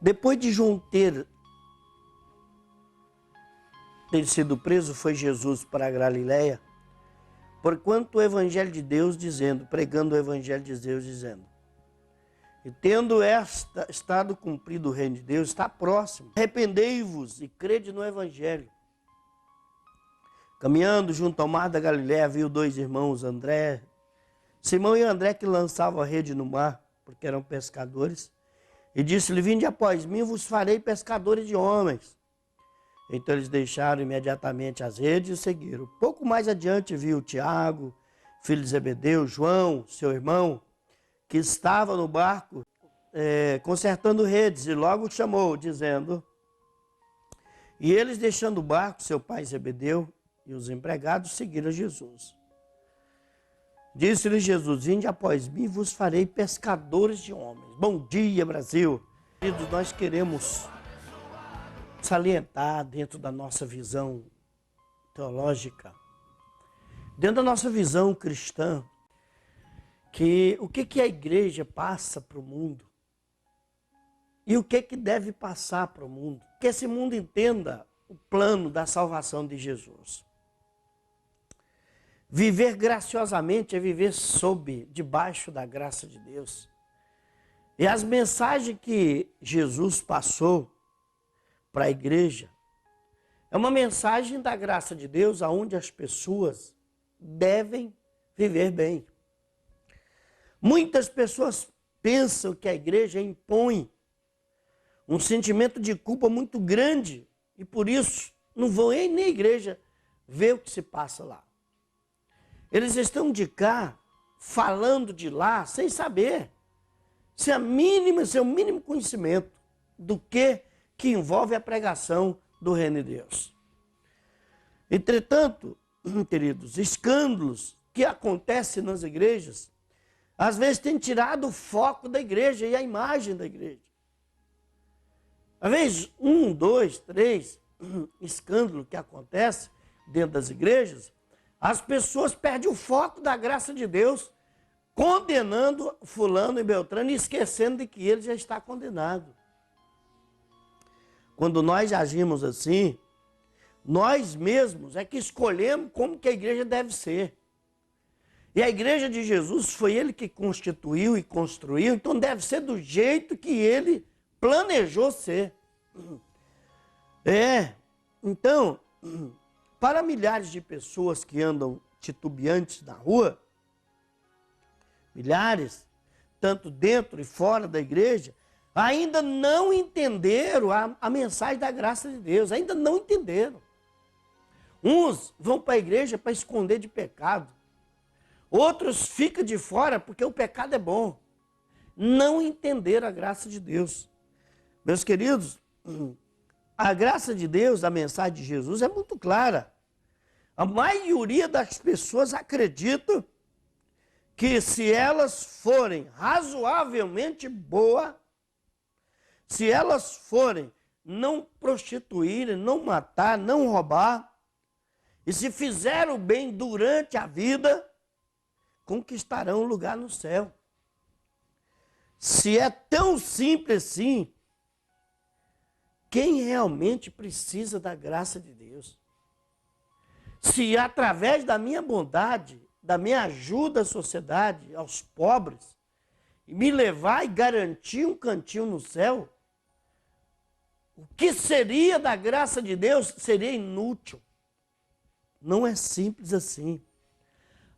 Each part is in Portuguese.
Depois de João ter sido preso, foi Jesus para a Galileia, porquanto o evangelho de Deus dizendo, pregando o evangelho de Deus dizendo, e tendo estado cumprido o reino de Deus, está próximo. Arrependei-vos e crede no evangelho. Caminhando junto ao mar da Galileia, viu dois irmãos, Simão e André, que lançavam a rede no mar, porque eram pescadores, e disse-lhe, vinde após mim, vos farei pescadores de homens. Então eles deixaram imediatamente as redes e o seguiram. Pouco mais adiante viu Tiago, filho de Zebedeu, João, seu irmão, que estava no barco consertando redes, e logo chamou, dizendo, e eles deixando o barco, seu pai Zebedeu e os empregados seguiram Jesus. Disse-lhe Jesus, vinde após mim, vos farei pescadores de homens. Bom dia, Brasil. Queridos, nós queremos salientar dentro da nossa visão teológica, dentro da nossa visão cristã, que o que a igreja passa para o mundo e o que deve passar para o mundo. Que esse mundo entenda o plano da salvação de Jesus. Viver graciosamente é viver debaixo da graça de Deus. E as mensagens que Jesus passou para a igreja é uma mensagem da graça de Deus, aonde as pessoas devem viver bem. Muitas pessoas pensam que a igreja impõe um sentimento de culpa muito grande e por isso não vão nem na igreja ver o que se passa lá. Eles estão de cá, falando de lá, sem saber, sem o mínimo conhecimento do que envolve a pregação do reino de Deus. Entretanto, queridos, escândalos que acontecem nas igrejas, às vezes têm tirado o foco da igreja e a imagem da igreja. Às vezes, 1, 2, 3 escândalos que acontecem dentro das igrejas, as pessoas perdem o foco da graça de Deus, condenando fulano e beltrano e esquecendo de que ele já está condenado. Quando nós agimos assim, nós mesmos é que escolhemos como que a igreja deve ser. E a igreja de Jesus foi ele que constituiu e construiu, então deve ser do jeito que ele planejou ser. Então, para milhares de pessoas que andam titubeantes na rua, milhares, tanto dentro e fora da igreja, ainda não entenderam a mensagem da graça de Deus, ainda não entenderam. Uns vão para a igreja para esconder de pecado, outros ficam de fora porque o pecado é bom. Não entenderam a graça de Deus. Meus queridos, a graça de Deus, a mensagem de Jesus é muito clara. A maioria das pessoas acreditam que se elas forem razoavelmente boas, se elas forem não prostituírem, não matar, não roubar, e se fizerem o bem durante a vida, conquistarão um lugar no céu. Se é tão simples assim, quem realmente precisa da graça de Deus? Se através da minha bondade, da minha ajuda à sociedade, aos pobres, me levar e garantir um cantinho no céu, o que seria da graça de Deus seria inútil. Não é simples assim.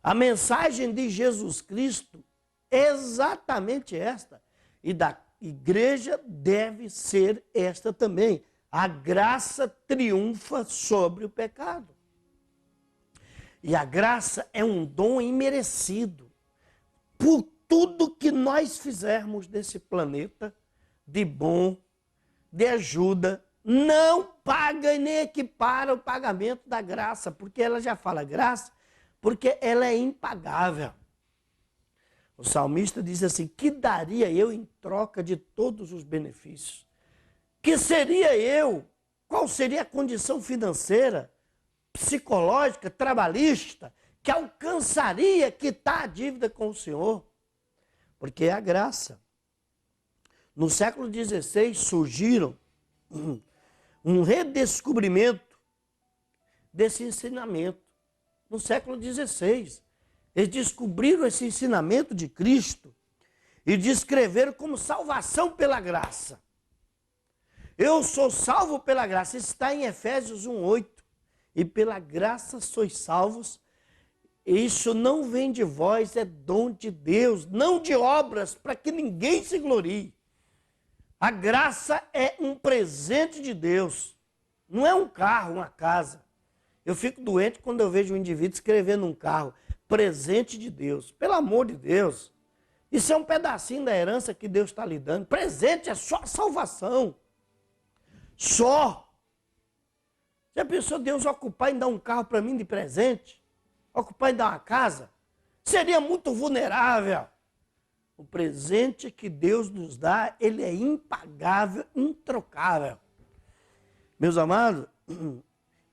A mensagem de Jesus Cristo é exatamente esta. E da igreja deve ser esta também. A graça triunfa sobre o pecado. E a graça é um dom imerecido. Por tudo que nós fizermos nesse planeta, de bom, de ajuda, não paga e nem equipara o pagamento da graça, porque ela já fala graça, porque ela é impagável. O salmista diz assim, que daria eu em troca de todos os benefícios? Que seria eu? Qual seria a condição financeira, psicológica, trabalhista, que alcançaria quitar a dívida com o Senhor? Porque é a graça. no século XVI surgiram um redescobrimento desse ensinamento. No século XVI, eles descobriram esse ensinamento de Cristo e descreveram como salvação pela graça. Eu sou salvo pela graça. Isso está em Efésios 1:8. E pela graça sois salvos. Isso não vem de vós, é dom de Deus, não de obras, para que ninguém se glorie. A graça é um presente de Deus. Não é um carro, uma casa. Eu fico doente quando eu vejo um indivíduo escrevendo um carro. Presente de Deus. Pelo amor de Deus. Isso é um pedacinho da herança que Deus está lhe dando. Presente é só salvação. Só. Já pensou Deus ocupar em dar um carro para mim de presente? Ocupar em dar uma casa? Seria muito vulnerável. O presente que Deus nos dá, ele é impagável, introcável. Meus amados,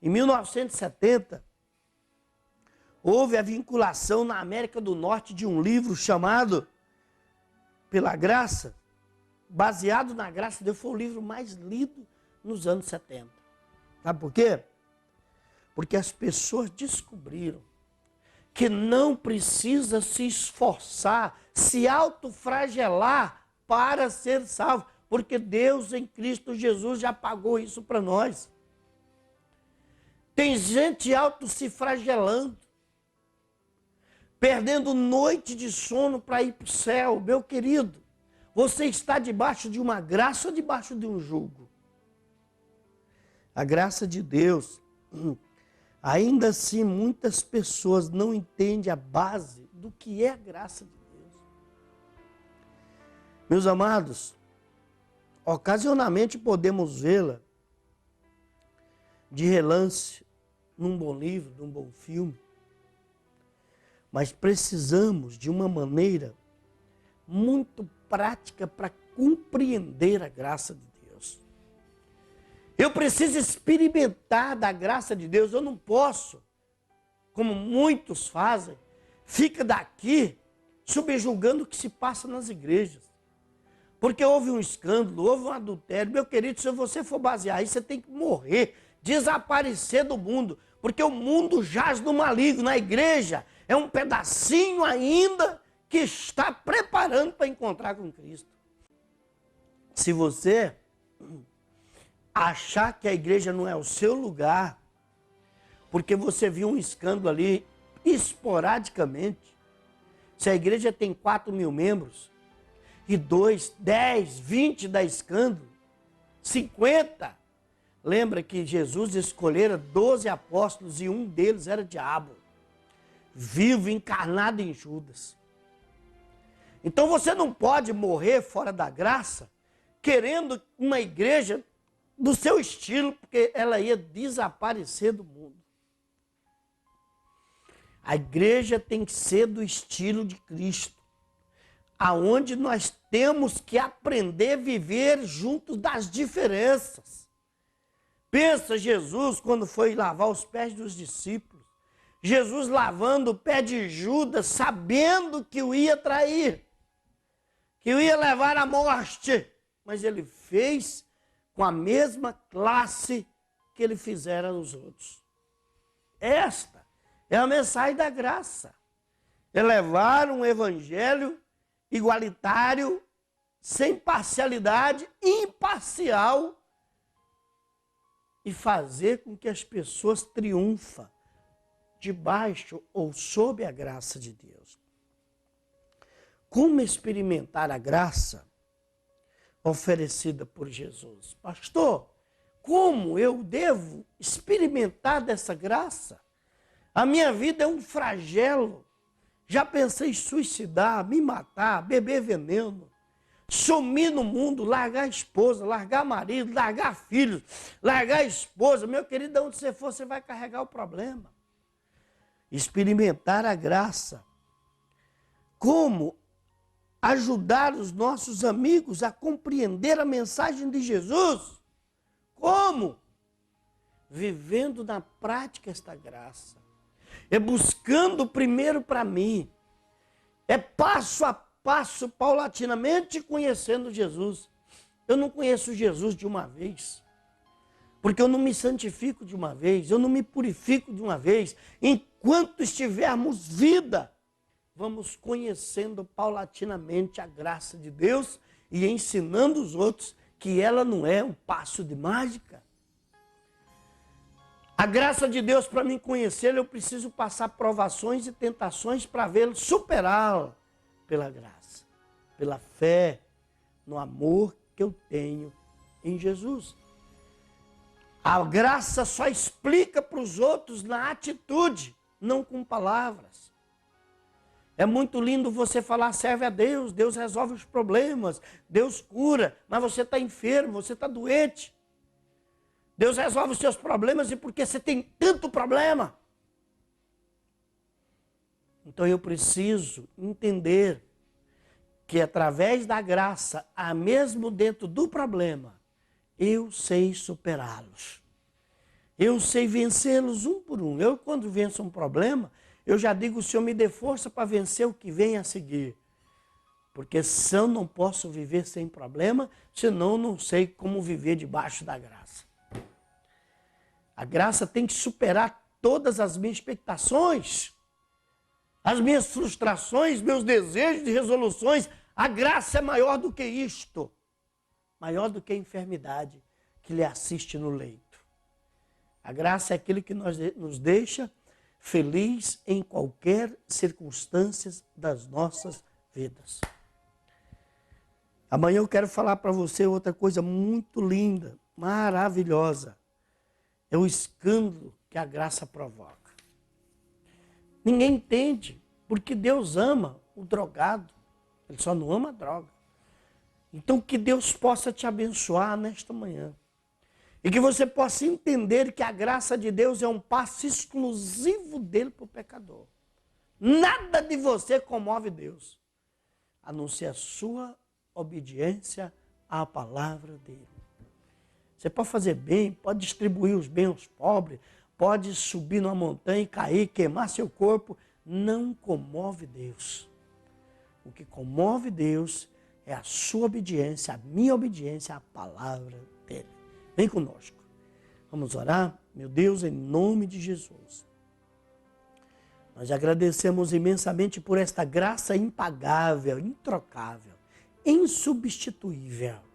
em 1970, houve a vinculação na América do Norte de um livro chamado Pela Graça, baseado na graça de Deus. Foi o livro mais lido nos anos 70. Sabe por quê? Porque as pessoas descobriram que não precisa se esforçar, se autofragelar para ser salvo, porque Deus em Cristo Jesus já pagou isso para nós. Tem gente auto se fragelando, perdendo noite de sono para ir para o céu. Meu querido, você está debaixo de uma graça ou debaixo de um jugo? A graça de Deus, ainda assim muitas pessoas não entendem a base do que é a graça de Deus. Meus amados, ocasionalmente podemos vê-la de relance num bom livro, num bom filme, mas precisamos de uma maneira muito prática para compreender a graça de Deus. Eu preciso experimentar da graça de Deus. Eu não posso, como muitos fazem, fica daqui subjugando o que se passa nas igrejas. Porque houve um escândalo, houve um adultério. Meu querido, se você for basear isso, você tem que morrer, desaparecer do mundo. Porque o mundo jaz no maligno. Na igreja é um pedacinho ainda que está preparando para encontrar com Cristo. Se você achar que a igreja não é o seu lugar, porque você viu um escândalo ali esporadicamente, se a igreja tem 4.000 membros, e 2, 10, 20 dá escândalo, 50, lembra que Jesus escolhera 12 apóstolos e um deles era diabo, vivo, encarnado em Judas. Então você não pode morrer fora da graça, querendo uma igreja do seu estilo, porque ela ia desaparecer do mundo. A igreja tem que ser do estilo de Cristo, aonde nós temos que aprender a viver juntos das diferenças. Pensa Jesus quando foi lavar os pés dos discípulos. Jesus lavando o pé de Judas, sabendo que o ia trair, que o ia levar à morte, mas ele fez com a mesma classe que ele fizera aos outros. Esta é a mensagem da graça. É levar um evangelho igualitário, sem parcialidade, imparcial, e fazer com que as pessoas triunfem debaixo ou sob a graça de Deus. Como experimentar a graça oferecida por Jesus? Pastor, como eu devo experimentar dessa graça? A minha vida é um flagelo. Já pensei em suicidar, me matar, beber veneno, sumir no mundo, largar a esposa, largar marido, largar filhos, largar a esposa. Meu querido, onde você for, você vai carregar o problema. Experimentar a graça. Como ajudar os nossos amigos a compreender a mensagem de Jesus? Como? Vivendo na prática esta graça. É buscando primeiro para mim. É passo a passo, paulatinamente conhecendo Jesus. Eu não conheço Jesus de uma vez. Porque eu não me santifico de uma vez, eu não me purifico de uma vez. Enquanto estivermos vida, vamos conhecendo paulatinamente a graça de Deus e ensinando os outros que ela não é um passo de mágica. A graça de Deus, para mim conhecê-la, eu preciso passar provações e tentações para vê-lo, superá-la pela graça, pela fé, no amor que eu tenho em Jesus. A graça só explica para os outros na atitude, não com palavras. É muito lindo você falar, serve a Deus, Deus resolve os problemas, Deus cura, mas você está enfermo, você está doente. Deus resolve os seus problemas e porque você tem tanto problema. Então eu preciso entender que através da graça, mesmo dentro do problema, eu sei superá-los. Eu sei vencê-los um por um. Eu, quando venço um problema, eu já digo, Senhor, me dê força para vencer o que vem a seguir. Porque se eu não posso viver sem problema, senão eu não sei como viver debaixo da graça. A graça tem que superar todas as minhas expectações, as minhas frustrações, meus desejos e resoluções. A graça é maior do que isto. Maior do que a enfermidade que lhe assiste no leito. A graça é aquilo que nos deixa feliz em qualquer circunstância das nossas vidas. Amanhã eu quero falar para você outra coisa muito linda, maravilhosa. É o escândalo que a graça provoca. Ninguém entende, porque Deus ama o drogado. Ele só não ama a droga. Então que Deus possa te abençoar nesta manhã. E que você possa entender que a graça de Deus é um passo exclusivo dele para o pecador. Nada de você comove Deus, a não ser a sua obediência à palavra dele. Você pode fazer bem, pode distribuir os bens aos pobres, pode subir numa montanha e cair, queimar seu corpo. Não comove Deus. O que comove Deus é a sua obediência, a minha obediência à palavra dele. Vem conosco. Vamos orar? Meu Deus, em nome de Jesus. Nós agradecemos imensamente por esta graça impagável, introcável, insubstituível.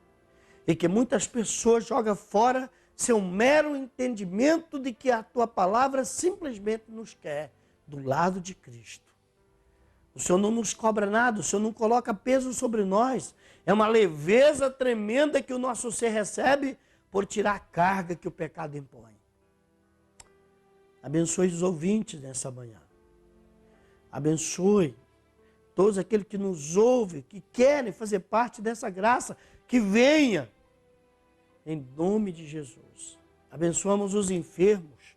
E que muitas pessoas jogam fora seu mero entendimento de que a tua palavra simplesmente nos quer do lado de Cristo. O Senhor não nos cobra nada, o Senhor não coloca peso sobre nós. É uma leveza tremenda que o nosso ser recebe por tirar a carga que o pecado impõe. Abençoe os ouvintes nessa manhã. Abençoe todos aqueles que nos ouvem, que querem fazer parte dessa graça, que venha em nome de Jesus. Abençoamos os enfermos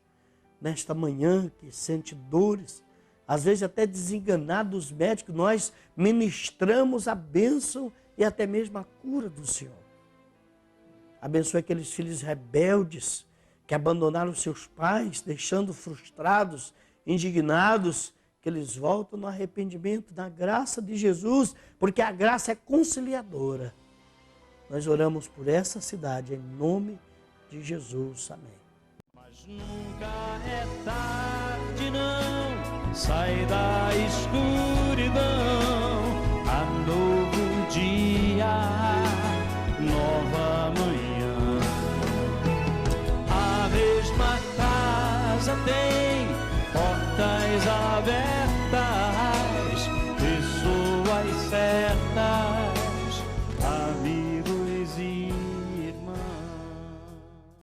nesta manhã que sente dores, às vezes até desenganado dos médicos. Nós ministramos a bênção e até mesmo a cura do Senhor. Abençoe aqueles filhos rebeldes que abandonaram seus pais, deixando frustrados, indignados, que eles voltam no arrependimento, na graça de Jesus, porque a graça é conciliadora. Nós oramos por essa cidade em nome de Jesus. Amém. Mas nunca é tarde, não. Sai da escuridão. Há novo dia, nova manhã. A mesma casa tem portas abertas.